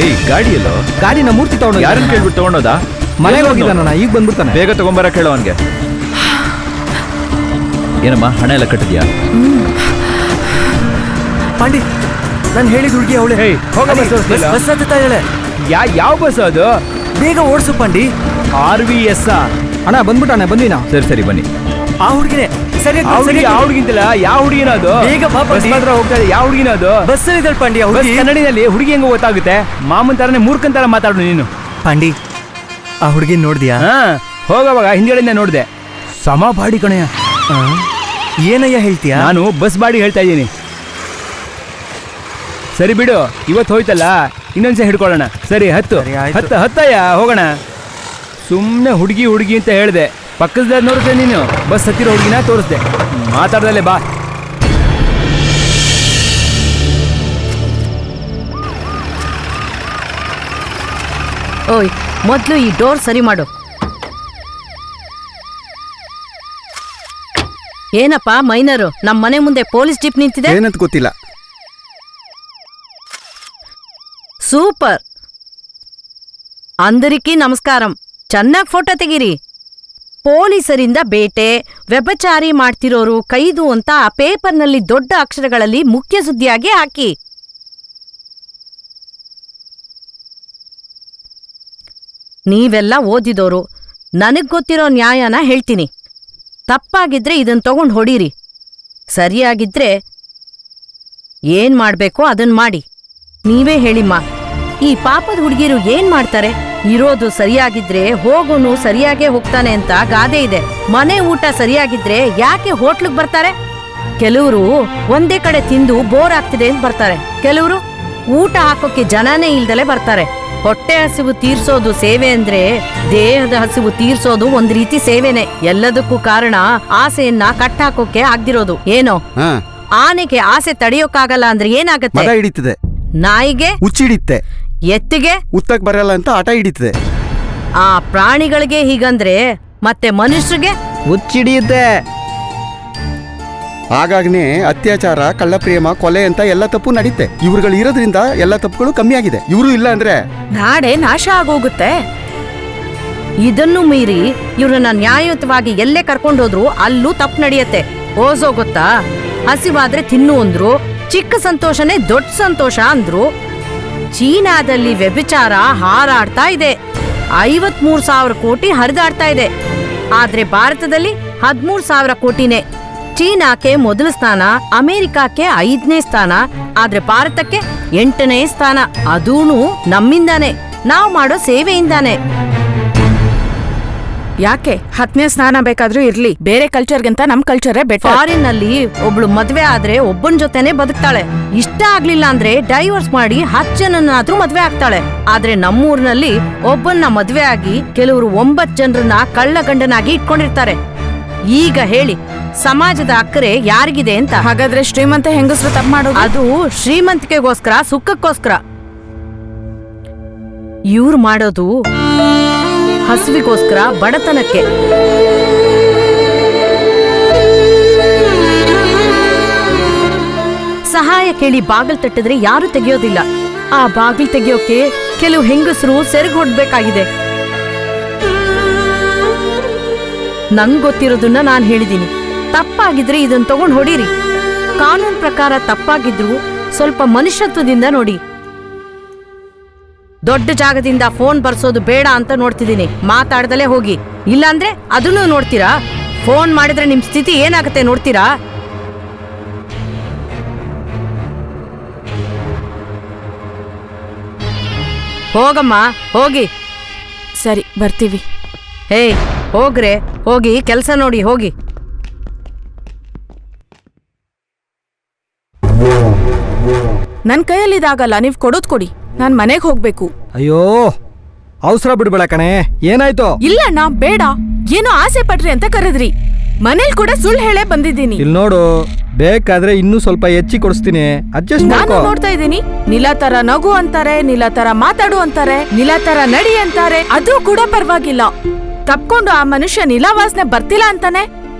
ಏಯ್ ಗಾಡಿಯಲ್ಲೋ? ಗಾಡಿನ ಮೂರ್ತಿ ತಗೊಂಡು ಯಾರನ್ನ ಕೇಳ್ಬಿಟ್ಟು ತಗೊಂಡೋದಾ? ಮನೆಗೆ ಹೋಗಿದ್ದಾನ, ಈಗ ಬಂದ್ಬಿಡ್ತಾನೆ. ಬೇಗ ತಗೊಂಬರ ಕೇಳೋ ಅವನ್ಗೆ. ಏನಮ್ಮ ಹಣ ಎಲ್ಲ ಕಟ್ಟಿದ್ಯಾ? ಪಾಂಡಿ, ನಾನು ಹೇಳಿದ ಹುಡುಗಿ ಅವಳೆ. ಬಸ್ ಹತ್ತುತ್ತಾ ಹೇಳೆ. ಯಾವ ಬಸ್ ಅದು? ಬೇಗ ಓಡಿಸು ಪಾಂಡಿ. RVS ಅಣ್ಣ ಬಂದ್ಬಿಟ್ಟಾನೆ, ಬಂದ್ವಿನಾ? ಸರಿ ಬನ್ನಿ. ಆ ಹುಡುಗಿನೇ. ಸರಿ ಯಾವ ಹುಡುಗಿಂತಲ್ಲ, ಯಾವ ಹುಡುಗಿನ ಅದು? ಬೇಗ ಬಾ ಬಸ್ ಮಾತ್ರ ಹೋಗ್ತಾ ಇದೆ. ಯಾವ ಹುಡುಗಿನ ಅದು? ಬಸ್ ಇದ್ದಾಳೆ ಪಾಂಡಿ. ಬಸ್ ಕನ್ನಡಿನಲ್ಲಿ ಹುಡುಗಿ ಹೆಂಗ ಗೊತ್ತಾಗುತ್ತೆ? ಮಾಮನ್ ತರನೇ ಮೂರ್ಖನ್ ತರ ಮಾತಾಡು ನೀನು. ಪಾಂಡಿ, ಆ ಹುಡುಗಿ ನೋಡ್ದಿಯಾ? ಹೋಗವಾಗ ಹಿಂದ್ಗಡೆಯಿಂದ ನೋಡ್ದೆ. ಸಮ ಬಾಡಿ ಕಣಯ್ಯ. ಏನಯ್ಯ ಹೇಳ್ತೀಯಾ? ನಾನು ಬಸ್ ಬಾಡಿ ಹೇಳ್ತಾ ಇದ್ದೀನಿ. ಸರಿ ಬಿಡು, ಇವತ್ತು ಹೋಯ್ತಲ್ಲ, ಇನ್ನೊಂದ್ಸಲ ಹಿಡ್ಕೊಳ್ಳೋಣ. ಸರಿ ಹತ್ತು ಹತ್ತಯ್ಯ, ಹೋಗೋಣ. ಸುಮ್ಮನೆ ಹುಡುಗಿ ಅಂತ ಹೇಳ್ದೆ, ಪಕ್ಕದ ನೋಡಿದೆ ನೀನು. ಬಸ್ ಹತ್ತಿರೋ ಹುಡುಗಿನ ತೋರಿಸ್ದೆ, ಮಾತಾಡ್ದಲ್ಲೇ ಬಾ. ಓಯ್, ಮೊದಲು ಈ ಡೋರ್ ಸರಿ ಮಾಡು. ಏನಪ್ಪ ಮೈನರು, ನಮ್ಮ ಮನೆ ಮುಂದೆ ಪೊಲೀಸ್ ಜೀಪ್ ನಿಂತಿದೆ. ಏನಂತ ಗೊತ್ತಿಲ್ಲ. ಸೂಪರ್, అందరికీ నమస్కారం. ಚೆನ್ನಾಗಿ ಫೋಟೋ ತೆಗೀರಿ. ಪೊಲೀಸರಿಂದ ಬೇಟೆ, ವ್ಯಭಿಚಾರಿ ಮಾಡ್ತಿರೋರು ಕೈದು ಅಂತ ಆ ಪೇಪರ್ನಲ್ಲಿ ದೊಡ್ಡ ಅಕ್ಷರಗಳಲ್ಲಿ ಮುಖ್ಯ ಸುದ್ದಿಯಾಗಿ ಹಾಕಿ. ನೀವೆಲ್ಲ ಓದಿದೋರು, ನನಗ್ ಗೊತ್ತಿರೋ ನ್ಯಾಯನ ಹೇಳ್ತೀನಿ. ತಪ್ಪಾಗಿದ್ರೆ ಇದನ್ ತಗೊಂಡ್ ಹೊಡೀರಿ, ಸರಿಯಾಗಿದ್ರೆ ಏನ್ ಮಾಡ್ಬೇಕೋ ಅದನ್ ಮಾಡಿ. ನೀವೇ ಹೇಳಿಮ್ಮ, ಈ ಪಾಪದ ಹುಡುಗಿರು ಏನ್ ಮಾಡ್ತಾರೆ? ಇರೋದು ಸರಿಯಾಗಿದ್ರೆ ಹೋಗೋನು ಸರಿಯಾಗೇ ಹೋಗ್ತಾನೆ ಅಂತ ಗಾದೆ ಇದೆ. ಮನೆ ಊಟ ಸರಿಯಾಗಿದ್ರೆ ಯಾಕೆ ಹೋಟ್ಲಿಗೆ ಬರ್ತಾರೆ? ಕೆಲವರು ಒಂದೇ ಕಡೆ ತಿಂದು ಬೋರ್ ಆಗ್ತಿದೆ ಅಂತ ಬರ್ತಾರೆ, ಕೆಲವರು ಊಟ ಹಾಕೋಕೆ ಜನನೇ ಇಲ್ದಲೆ ಬರ್ತಾರೆ. ಹೊಟ್ಟೆ ಹಸಿವು ತೀರ್ಸೋದು ಸೇವೆ ಅಂದ್ರೆ ದೇಹದ ಹಸಿವು ತೀರ್ಸೋದು ಒಂದ್ ರೀತಿ ಸೇವೆನೆ. ಎಲ್ಲದಕ್ಕೂ ಕಾರಣ ಆಸೆಯನ್ನ ಕಟ್ಟಾಕೋಕೆ ಆಗ್ದಿರೋದು. ಏನೋ ಆನೆಗೆ ಆಸೆ ತಡೆಯೋಕ್ಕಾಗಲ್ಲ ಅಂದ್ರೆ ಏನಾಗತ್ತೆ? ಮದ ಹಿಡಿತದೆ. ನಾಯಿಗೆ ಹುಚ್ಚಿಡಿತ್ತೆ. ಎತ್ತಿಗೆ ಉತ್ತಕ್ ಬರಲ್ಲ ಅಂತ ಆಟ ಹಿಡಿತದೆ. ಆ ಪ್ರಾಣಿಗಳಿಗೆ ಹೀಗಂದ್ರೆ ಮತ್ತೆ ಮನುಷ್ಯರಿಗೆ ಹುಚ್ಚಿಡಿಯುತ್ತೆ. ಹಾಗಾಗ್ನೇ ಅತ್ಯಾಚಾರ, ಕಳ್ಳಪ್ರೇಮ, ಕೊಲೆ ಅಂತ ಎಲ್ಲ ತಪ್ಪು ನಡೀತೆ. ಇವ್ರುಗಳು ಇರೋದ್ರಿಂದ ಎಲ್ಲ ತಪ್ಪುಗಳು ಕಮ್ಮಿ ಆಗಿದೆ. ಇವರು ಇಲ್ಲ ಅಂದ್ರೆ ನಾಡೆ ನಾಶ ಆಗೋಗುತ್ತೆ. ಇದನ್ನು ಮೀರಿ ಇವ್ರನ್ನ ನ್ಯಾಯಯುತವಾಗಿ ಎಲ್ಲೇ ಕರ್ಕೊಂಡೋದ್ರು ಅಲ್ಲೂ ತಪ್ಪು ನಡೆಯತ್ತೆ. ಓಸೋ ಗೊತ್ತಾ? ಹಸಿವಾದ್ರೆ ತಿನ್ನು ಅಂದ್ರು, ಚಿಕ್ಕ ಸಂತೋಷನೇ ದೊಡ್ಡ ಸಂತೋಷ ಅಂದ್ರು. ಚೀನಾದಲ್ಲಿ ವ್ಯಭಿಚಾರ ಹಾರಾಡ್ತಾ ಇದೆ, 53,000 ಕೋಟಿ ಹರಿದಾಡ್ತಾ ಇದೆ. ಆದ್ರೆ ಭಾರತದಲ್ಲಿ 13,000 ಕೋಟಿನೇ. ಚೀನಾಕ್ಕೆ ಮೊದಲ ಸ್ಥಾನ, ಅಮೆರಿಕಕ್ಕೆ 5ನೇ ಸ್ಥಾನ, ಆದ್ರೆ ಭಾರತಕ್ಕೆ 8ನೇ ಸ್ಥಾನ. ಅದೂನು ನಮ್ಮಿಂದಾನೆ, ನಾವು ಮಾಡೋ ಸೇವೆಯಿಂದಾನೆ. ಯಾಕೆ 10ನೇ ಸ್ಥಾನ ಬೇಕಾದ್ರೂ ಇರ್ಲಿ, ಬೇರೆ ಕಲ್ಚರ್ಗಿಂತ ನಮ್ ಕಲ್ಚರೇ ಬೆಟರ್. ಫಾರಿನ್ ನಲ್ಲಿ ಒಬ್ಳು ಮದ್ವೆ ಆದ್ರೆ ಒಬ್ಬನ ಜೊತೆನೆ ಬದುಕ್ತಾಳೆ. ಇಷ್ಟ ಆಗ್ಲಿಲ್ಲ ಅಂದ್ರೆ ಡೈವರ್ಸ್ ಮಾಡಿ 10 ಜನನಾದ್ರೂ ಮದ್ವೆ ಆಗ್ತಾಳೆ. ಆದ್ರೆ ನಮ್ಮೂರ್ನಲ್ಲಿ ಒಬ್ಬನ್ನ ಮದ್ವೆ ಆಗಿ ಕೆಲವರು 9 ಜನರನ್ನ ಕಳ್ಳ ಗಂಡನಾಗಿ ಇಟ್ಕೊಂಡಿರ್ತಾರೆ. ಈಗ ಹೇಳಿ, ಸಮಾಜದ ಅಕ್ಕರೆ ಯಾರಿಗಿದೆ ಅಂತ? ಹಾಗಾದ್ರೆ ಶ್ರೀಮಂತ ಹೆಂಗಸರು ತಪ್ಪು ಮಾಡೋದು? ಅದು ಶ್ರೀಮಂತಿಕೆಗೋಸ್ಕರ, ಸುಖಕ್ಕೋಸ್ಕರ. ಇವ್ರು ಮಾಡೋದು ಹಸುವಿಗೋಸ್ಕರ, ಬಡತನಕ್ಕೆ. ಸಹಾಯ ಕೇಳಿ ಬಾಗಿಲು ತಟ್ಟಿದ್ರೆ ಯಾರು ತೆಗೆಯೋದಿಲ್ಲ. ಆ ಬಾಗಿಲು ತೆಗೆಯೋಕೆ ಕೆಲವು ಹೆಂಗಸರು ಸೆರಗು ಹೊಡ್ಬೇಕಾಗಿದೆ. ನಂಗ್ ಗೊತ್ತಿರೋದನ್ನ ನಾನ್ ಹೇಳಿದೀನಿ. ತಪ್ಪಾಗಿದ್ರೆ ಇದನ್ನ ತಗೊಂಡ್ ಹೊಡೀರಿ. ಕಾನೂನು ಪ್ರಕಾರ ತಪ್ಪಾಗಿದ್ರು ಸ್ವಲ್ಪ ಮನುಷ್ಯತ್ವದಿಂದ ನೋಡಿ. ದೊಡ್ಡ ಜಾಗದಿಂದ ಫೋನ್ ಬರ್ಸೋದು ಬೇಡ ಅಂತ ನೋಡ್ತಿದ್ದೀನಿ. ಮಾತಾಡ್ದಲೇ ಹೋಗಿ, ಇಲ್ಲಾಂದ್ರೆ ಅದನ್ನು ನೋಡ್ತೀರಾ? ಫೋನ್ ಮಾಡಿದ್ರೆ ನಿಮ್ ಸ್ಥಿತಿ ಏನಾಗುತ್ತೆ ನೋಡ್ತೀರಾ? ಹೋಗಮ್ಮ, ಹೋಗಿ. ಸರಿ, ಬರ್ತೀವಿ. ಹೇ ಹೋಗ್ರೆ, ಹೋಗಿ ಕೆಲ್ಸ ನೋಡಿ, ಹೋಗಿ. ನನ್ ಕೈಯಲ್ಲಿದಾಗಲ್ಲ, ನೀವ್ ಕೊಡೋದ್ ಕೊಡಿ. ನಾನ್ ಮನೆಗ್ ಹೋಗ್ಬೇಕು. ಅಯ್ಯೋ, ಅವಸರ ಬಿಡ್ಬೇಡ ಕಣೆ. ಏನಾಯ್ತು? ಇಲ್ಲಣ್ಣ, ಬೇಡ. ಏನೋ ಆಸೆ ಪಟ್ರಿ ಅಂತ ಕರೆದ್ರಿ. ಮನೇಲಿ ಕೂಡ ಸುಳ್ಳು ಹೇಳೇ ಬಂದಿದ್ದೀನಿ. ಇಲ್ಲಿ ನೋಡು, ಬೇಕಾದ್ರೆ ಇನ್ನೂ ಸ್ವಲ್ಪ ಹೆಚ್ಚಿ ಕೊಡಿಸ್ತೀನಿ, ಅಡ್ಜಸ್ಟ್ ನಾನು ಮಾಡ್ಕೋ. ನೋಡ್ತಾ ಇದ್ದೀನಿ. ನಿಲಾ ತರ ನಗು ಅಂತಾರೆ, ನಿಲಾ ತರ ಮಾತಾಡು ಅಂತಾರೆ, ನಿಲಾ ತರ ನಡಿ ಅಂತಾರೆ. ಆದ್ರೂ ಕೂಡ ಪರವಾಗಿಲ್ಲ. ತಪ್ಕೊಂಡು ಆ ಮನುಷ್ಯ ನಿಲಾ ವಾಸನೆ ಬರ್ತಿಲ್ಲ ಅಂತಾನೆ.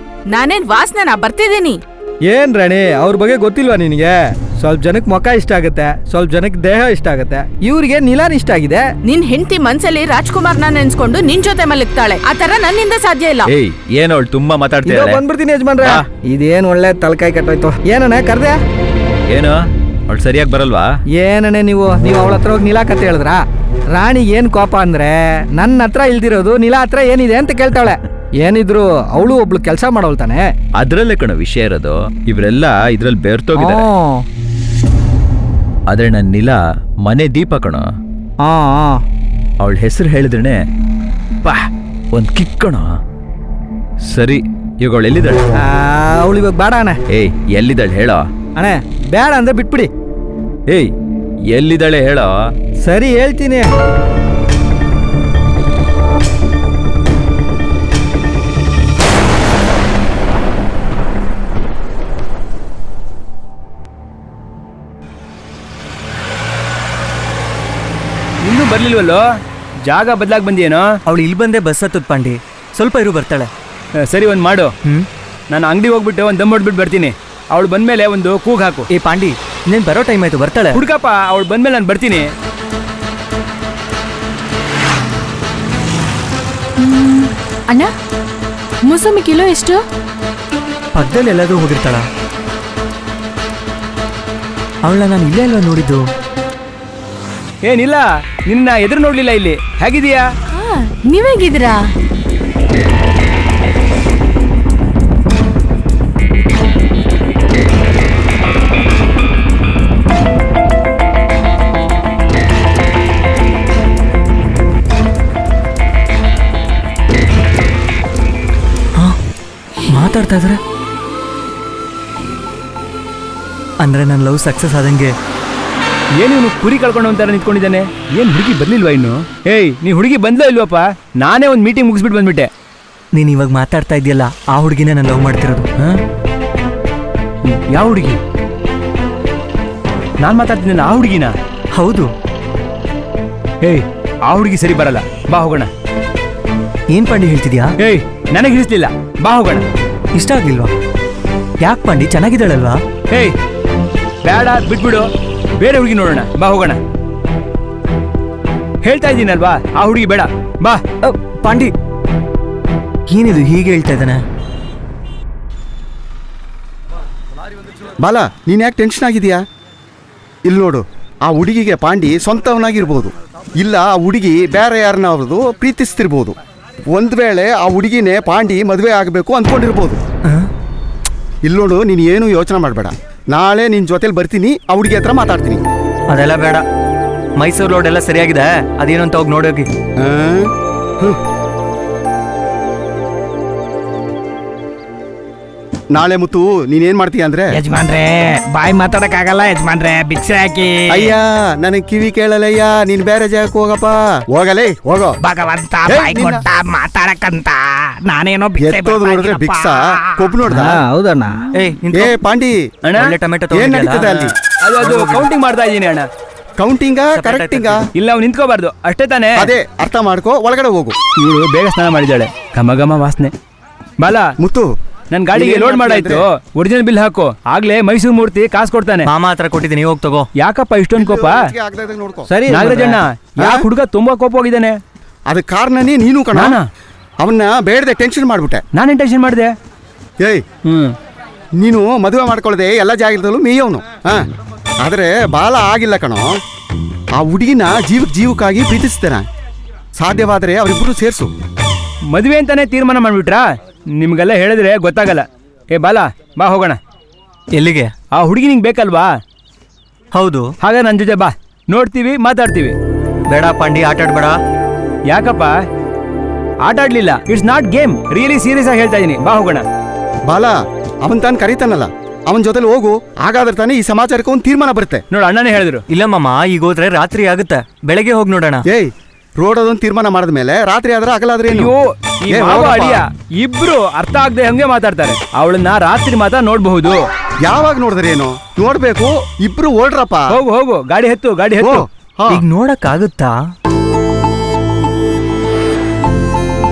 ನಾನೇನ್ ವಾಸನೆನಾ ಬರ್ತಿದ್ದೀನಿ? ಏನ್ ರಾಣಿ ಅವ್ರ ಬಗ್ಗೆ ಗೊತ್ತಿಲ್ವಾ ನಿನಗೆ? ಸ್ವಲ್ಪ ಜನಕ್ಕೆ ಮುಖ ಇಷ್ಟ ಆಗುತ್ತೆ, ಸ್ವಲ್ಪ ಜನಕ್ಕೆ ದೇಹ ಇಷ್ಟ ಆಗುತ್ತೆ. ಇವ್ರಿಗೆ ನಿಲಾನ್ ಇಷ್ಟ ಆಗಿದೆ. ನಿನ್ ಹೆಂಡತಿ ಮನ್ಸಲ್ಲಿ ರಾಜ್ಕುಮಾರ್ನ ನೆನ್ಸ್ಕೊಂಡು ನಿನ್ ಜೊತೆ ಮಲಗ್ತಾಳೆ. ಆ ತರ ನನ್ನಿಂದ ಸಾಧ್ಯ ಇಲ್ಲ. ಏಯ್ ಏನು ಅವಳು ತುಂಬಾ ಇದೋ ಮಾತಾಡ್ತಿದ್ದಾಳೆ. ಬಂದ್ಬಿಡ್ತೀನಿ ಯಜಮಾನ್ರೆ. ಇದೇನ್ ಒಳ್ಳೆ ತಲಕಾಯಿ ಕೆಟ್ಟೋಯ್ತು. ಏನಣ್ಣ ಕರ್ದೆ? ಏನು ಅವಳು ಸರಿಯಾಗಿ ಬರಲ್ವಾ? ಏನಣ್ಣ ನೀವು ಅವಳ ಹತ್ರ ಹೋಗಿ ನಿಲಾ ಕತೆ ಹೇಳಿದ್ರ? ರಾಣಿ ಏನ್ ಕೋಪ ಅಂದ್ರೆ ನನ್ನ ಹತ್ರ ಇಲ್ದಿರೋದು ನಿಲಾ ಹತ್ರ ಏನಿದೆ ಅಂತ ಕೇಳ್ತಾಳೆ. ಏನಿದ್ರು ಅವಳು ಒಬ್ಳು ಕೆಲಸ ಮಾಡೋಳು ತಾನೆ. ಅದ್ರಲ್ಲೇ ಕಣೋ ವಿಷಯ ಇರೋದು. ಇವರೆಲ್ಲ ಇದ್ರಲ್ಲಿ ಬೆರ್ತೋಗಿದ್ದಾರೆ. ಆದ್ರೆ ನನ್ನ ನಿಲಾ ಮನೆ ದೀಪ ಕಣೋ. ಅವಳ ಹೆಸರು ಹೇಳಿದ್ರೇನೆ ಪಾ ಒಂದ್ ಕಿಕ್ ಕಣೋ. ಸರಿ ಇವಾಗ ಅವಳು ಎಲ್ಲಿದ್ದಾಳೆ? ಅವಳು ಇವಾಗ ಬೇಡ ಅಣ್ಣ. ಏಯ್ ಎಲ್ಲಿದ್ದಾಳೆ ಹೇಳೋ. ಅಣ್ಣ ಬೇಡ ಅಂದ್ರೆ ಬಿಟ್ಬಿಡಿ. ಏಯ್ ಎಲ್ಲಿದ್ದಾಳೆ ಹೇಳೋ. ಸರಿ ಹೇಳ್ತೀನಿ. ಇನ್ನೂ ಬರ್ಲಿಲ್ವಲ್ಲೋ? ಜಾಗ ಬದಲಾಗಿ ಬಂದಿಯೇನೋ? ಅವಳು ಇಲ್ಲಿ ಬಂದೆ ಬಸ್ ಹತ್ತದ ಪಾಂಡಿ. ಸ್ವಲ್ಪ ಇರು ಬರ್ತಾಳೆ. ಸರಿ ಒಂದು ಮಾಡು. ನಾನು ಅಂಗಡಿ ಹೋಗ್ಬಿಟ್ಟು ಒಂದು ದಮ್ ಹೊಡ್ಬಿಟ್ಟು ಬರ್ತೀನಿ. ಅವಳು ಬಂದ್ಮೇಲೆ ಒಂದು ಕೂಗ್ ಹಾಕು. ಏ ಪಾಂಡಿ ನೀನ್ ಬರೋ ಟೈಮ್ ಆಯ್ತು, ಬರ್ತಾಳೆ. ಹುಡ್ಕಪ್ಪ, ಅವಳು ಬಂದ್ಮೇಲೆ ನಾನು ಬರ್ತೀನಿ. ಅಣ್ಣ ಮೂಸಂಬಿ ಕಿಲೋ ಎಷ್ಟು? ಪಕ್ಕದಲ್ಲಿ ಎಲ್ಲಾದ್ರೂ ಹೋಗಿರ್ತಾಳ. ಅವಳನ್ನ ನಾನು ಇಲ್ಲೇ ಅಲ್ವಾ ನೋಡಿದ್ದು? ಏನಿಲ್ಲ, ನಿನ್ನ ಎದುರು ನೋಡ್ಲಿಲ್ಲ ಇಲ್ಲಿ. ಹೇಗಿದೀಯಾ? ನೀವೇಗಿದ್ದೀರಾ? ಮಾತಾಡ್ತಾ ಇದ್ರೆ ಅಂದ್ರೆ ನನ್ನ ಲವ್ ಸಕ್ಸಸ್ ಆದಂಗೆ. ಏನಿವನು ಕುರಿ ಕಳ್ಕೊಂಡು ಅಂತಾರೆ ನಿಂತ್ಕೊಂಡಿದ್ದಾನೆ. ಏನ್ ಹುಡುಗಿ ಬರ್ಲಿಲ್ವಾ ಇನ್ನು? ಏಯ್ ನೀ ಹುಡುಗಿ ಬಂದ್ಲೋ ಇಲ್ವಪ್ಪ? ನಾನೇ ಒಂದು ಮೀಟಿಂಗ್ ಮುಗಿಸ್ಬಿಟ್ಟು ಬಂದ್ಬಿಟ್ಟೆ. ನೀನ್ ಇವಾಗ ಮಾತಾಡ್ತಾ ಇದೆಯಲ್ಲ ಆ ಹುಡುಗಿನೇ ನಾನು ಲವ್ ಮಾಡ್ತಿರೋದು. ಯಾವ ಹುಡುಗಿ? ನಾನು ಮಾತಾಡ್ತಿದ್ದೇನೆ ಆ ಹುಡುಗಿನ? ಹೌದು. ಏಯ್ ಆ ಹುಡುಗಿ ಸರಿ ಬರಲ್ಲ, ಬಾ ಹೋಗೋಣ. ಏನ್ ಪಾಂಡಿ ಹೇಳ್ತಿದ್ಯಾ? ಏಯ್ ನನಗೆ ಹಿಡಿಸ್ಲಿಲ್ಲ, ಬಾ ಹೋಗೋಣ. ಇಷ್ಟ ಆಗ್ಲಿಲ್ವಾ? ಯಾಕೆ ಪಾಂಡಿ, ಚೆನ್ನಾಗಿದ್ದಾಳಲ್ವಾ? ಏಯ್ ಬೇಡ ಬಿಟ್ಬಿಡು, ಬೇರೆ ಹುಡುಗಿ ನೋಡೋಣ, ಬಾ ಹೋಗೋಣ. ಹೇಳ್ತಾ ಇದ್ದೀನಲ್ವಾ ಆ ಹುಡುಗಿ ಬೇಡ, ಬಾ. ಪಾಂಡಿ ಏನಿದು ಹೀಗೆ ಹೇಳ್ತಾ ಇದ್ದಾನೆ? ಬಾಲ ನೀನ್ ಯಾಕೆ ಟೆನ್ಷನ್ ಆಗಿದೀಯಾ? ಇಲ್ಲಿ ನೋಡು, ಆ ಹುಡುಗಿಗೆ ಪಾಂಡಿ ಸ್ವಂತವನಾಗಿರ್ಬೋದು, ಇಲ್ಲ ಆ ಹುಡುಗಿ ಬೇರೆ ಯಾರನ್ನ ಅವ್ರದ್ದು ಪ್ರೀತಿಸ್ತಿರ್ಬೋದು. ಒಂದ್ ವೇಳೆ ಆ ಹುಡುಗಿನೇ ಪಾಂಡಿ ಮದುವೆ ಆಗಬೇಕು ಅಂದ್ಕೊಂಡಿರ್ಬೋದು. ಇಲ್ಲಿ ನೋಡು, ನೀನು ಏನು ಯೋಚನೆ ಮಾಡಬೇಡ. ನಾಳೆ ನಿನ್ನ ಜೊತೆಲಿ ಬರ್ತೀನಿ, ಆ ಹುಡುಗಿ ಹತ್ರ ಮಾತಾಡ್ತೀನಿ. ಅದೆಲ್ಲ ಬೇಡ. ಮೈಸೂರು ರೋಡ್ ಎಲ್ಲ ಸರಿಯಾಗಿದೆ, ಅದೇನು ಅಂತ ಹೋಗಿ ನೋಡೋಗಿ. ನಾಳೆ ಮುತ್ತು ನೀನೇನ್ ಮಾಡ್ತೀಯ ಅಂದ್ರೆ, ಯಜಮಾನ್ರೆ ಬಾಯಿ ಮಾತಾಡಕ್ ಆಗಲ್ಲ ಯಜಮಾನ್ರೆ, ಭಿಕ್ಷೆ ಹಾಕಿ. ಅಯ್ಯ ನನಗೆ ಕಿವಿ ಕೇಳಲ್ಲಯ್ಯ, ನೀನ್ ಬೇರೆ ಜಾಗಕ್ಕೆ ಹೋಗಪ್ಪ. ಹೋಗಲೇ ಹೋಗೋ. ಭಗವಂತ ಏಯ್, ಬಾಯಿ ನಿನ್ನ- ಕೊಟ್ಟ ಮಾತಾಡಕ್ಕಂತ ನಾನೇನೋ ಎತ್ತೋದು ನೋಡಿದ್ರೆ ಭಿಕ್ಷಾ ಕೊಬ್ಬು ನೋಡ್ದ. ಹೌದಣ್ಣ. ಏ ಪಾಂಡಿ, ಅಣ್ಣ ಒಳ್ಳೆ ಟೊಮೆಟೊ ಏನ್ ನಡೀತದೆ ಅಲ್ಲಿ? ಅದು ಕೌಂಟಿಂಗ್ ಮಾಡ್ತಾ ಇದ್ದೀನಿ ಅಣ್ಣ. ಕೌಂಟಿಂಗ ಕರೆಕ್ಟಿಂಗ? ಇಲ್ಲ ಅವ್ನು ನಿಂತ್ಕೋಬಾರ್ದು ಅಷ್ಟೇ ತಾನೇ. ಅದೇ ಅರ್ಥ ಮಾಡ್ಕೋ, ಒಳಗಡೆ ಹೋಗು. ಇವಳು ಬೇಗ ಸ್ನಾನ ಮಾಡಿದ್ದಾಳೆ, ಘಮ ಘಮ ವಾಸನೆ. ಬಾಲ ಮುತ್ತು ನನ್ ಗಾಡಿಗೆ ಲೋಡ್ ಮಾಡಾಯ್ತು, ಒರಿಜಿನಲ್ ಬಿಲ್ ಹಾಕು. ಆಗ್ಲೇ ಮೈಸೂರು ಮೂರ್ತಿ ಕಾಸು ಕೊಡ್ತಾನೆ. ಮಾಮ ಹತ್ರ ಕೊಟ್ಟಿದ್ದೀನಿ, ಹೋಗಿ ತಗೋ. ಯಾಕಪ್ಪ ಇಷ್ಟೊಂದು ಕೋಪ? ನೋಡ್ಕೋ. ಸರಿ ನಾಗರಾಜಣ್ಣ, ಯಾಕೆ ಹುಡುಗ ತುಂಬಾ ಕೋಪ ಹೋಗಿದ್ದಾನೆ? ಅದ ಕಾರಣನೇ ನೀನು ಕಣ. ನಾನಾ? ಅವನ್ನ ಬೇಡದೆ ಟೆನ್ಷನ್ ಮಾಡ್ಬಿಟ್ಟೆ. ನಾನೇನ್ ಟೆನ್ಷನ್ ಮಾಡಿದೆ? ಏಯ್ ನೀನು ಮದುವೆ ಮಾಡ್ಕೊಳ್ಳದೆ ಎಲ್ಲ ಜಾಗದಲ್ಲೂ ಮೇಯವನು. ಆದರೆ ಬಾಲ ಆಗಿಲ್ಲ ಕಣೋ. ಆ ಹುಡುಗಿನ ಜೀವಕ್ಕಾಗಿ ಪ್ರೀತಿಸ್ತೇನೆ. ಸಾಧ್ಯವಾದರೆ ಅವರಿಬ್ಬರು ಸೇರಿಸು. ಮದುವೆ ಅಂತಾನೆ ತೀರ್ಮಾನ ಮಾಡ್ಬಿಟ್ರಾ? ನಿಮ್ಗೆಲ್ಲ ಹೇಳಿದ್ರೆ ಗೊತ್ತಾಗಲ್ಲ. ಏ ಬಾಲ ಬಾ ಹೋಗೋಣ. ಎಲ್ಲಿಗೆ? ಆ ಹುಡುಗಿ ನಿಂಗೆ ಬೇಕಲ್ವಾ? ಹೌದು. ಹಾಗ ನನ್ನ ಜೊತೆ ಬಾ, ನೋಡ್ತೀವಿ ಮಾತಾಡ್ತೀವಿ. ಬೇಡ ಪಾಂಡಿ, ಆಟ ಆಡ್ಬೇಡ. ಯಾಕಪ್ಪ? ಆಟ ಆಡ್ಲಿಲ್ಲ, it's not game, really serious ಆಗಿ ಹೇಳ್ತಾ ಇದೀನಿ. ಬಾ ಹೋಗೋಣ. ಬಾಲ ಅವನ್ ತಾನು ಕರೀತಾನಲ್ಲ, ಅವನ ಜೊತೆಲಿ ಹೋಗು. ಹಾಗಾದ್ರೆ ತಾನೇ ಈ ಸಮಾಚಾರಕ್ಕೆ ಒಂದು ತೀರ್ಮಾನ ಬರುತ್ತೆ. ನೋಡು ಅಣ್ಣನೇ ಹೇಳಿದ್ರು. ಇಲ್ಲ ಮಾಮ, ಈಗ ಹೋದ್ರೆ ರಾತ್ರಿ ಆಗುತ್ತೆ, ಬೆಳಗ್ಗೆ ಹೋಗಿ ನೋಡೋಣ. ಏಯ್ ರೋಡ್ ಅದೊಂದು ತೀರ್ಮಾನ ಮಾಡಿದ್ಮೇಲೆ ರಾತ್ರಿ ಆದ್ರೆ ಆಗಲಾದ್ರೆ ಏನು? ಅಯ್ಯೋ ಈ ಏ, ಮಾವ ಹೋಗಪ್ಪ. ಅಳಿಯ ಇಬ್ರು ಅರ್ಥ ಆಗದೆ ಹಂಗೆ ಮಾತಾಡ್ತಾರೆ. ಅವಳನ್ನ ರಾತ್ರಿ ಮಾತ್ರ ನೋಡ್ಬಹುದು. ಯಾವಾಗ ನೋಡಿದ್ರೆ ಏನು? ನೋಡ್ಬೇಕು, ಇಬ್ರು ಓಡ್ರಪ್ಪ. ಹೋಗು ಹೋಗು, ಗಾಡಿ ಹತ್ತು, ಗಾಡಿ ಹತ್ತು. ಹಾ. ಈಗ ನೋಡಕ್ ಆಗುತ್ತಾ?